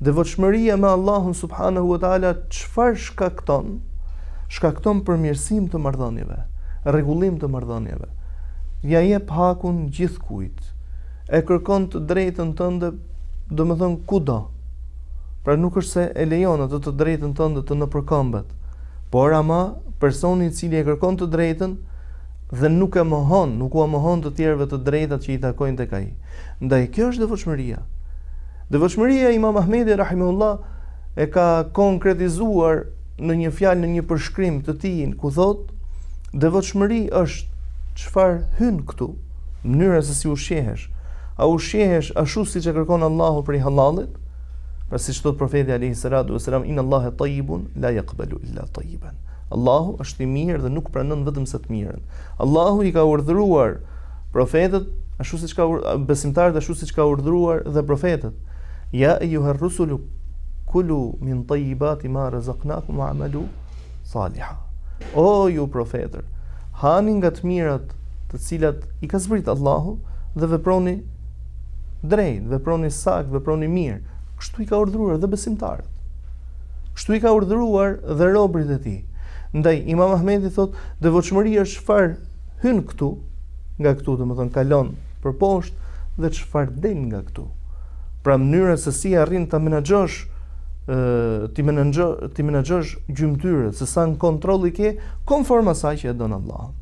Devotshmëria me Allahun subhanahu wa taala çfarë shkakton? Shkakton përmirësim të marrëdhënieve, rregullim të marrëdhënieve. Ja jep hakun gjithkujt. E kërkon të drejtën tënde, domethënë kudo. Pra nuk është se e lejon atë të drejtën tënde të nëpërkëmbet, por ama personi i cili e kërkon të drejtën dhe nuk e mohon, nuk u mohon të tjerëve të drejtat që i takojnë tek ai. Ndaj kjo është devotshmëria. Devotshmëria Imam Ahmedi rahimahullah e ka konkretizuar në një fjalë, në një përshkrim të tij, ku thotë devotshmëri është çfarë hyn këtu, mënyra se si ushqehesh. A ushqehesh ashtu siç e kërkon Allahu prej halallit? Pra siç thot profeti alayhi salatu wasalam, inna Allaha tayyibun la yaqbalu illa tayyiban. Allahu është i mirë dhe nuk pranon vetëm sa të mirën. Allahu i ka urdhëruar profetët ashtu siç ka besimtarët ashtu siç ka urdhëruar dhe profetët. Ya ayyuhar rusulu kulu min tayyibati ma razaqnakum wa'malu salihan. O ju profetër, hani nga të mirat të cilat i ka zbrit Allahu dhe veproni drejt, veproni sakt, veproni mirë. Kështu i ka urdhëruar dhe besimtarët. Kështu i ka urdhëruar dhe robërit e tij. Ndaj Imam Ahmedi thot, devotshmëria është çfarë hyn këtu, nga këtu domethënë kalon për poshtë dhe çfarë del nga këtu. Pra mënyra se si arrin ta menaxhosh ti menaxhosh gjymtyrët, se sa në kontroll i ke konform asaj që e don Allah.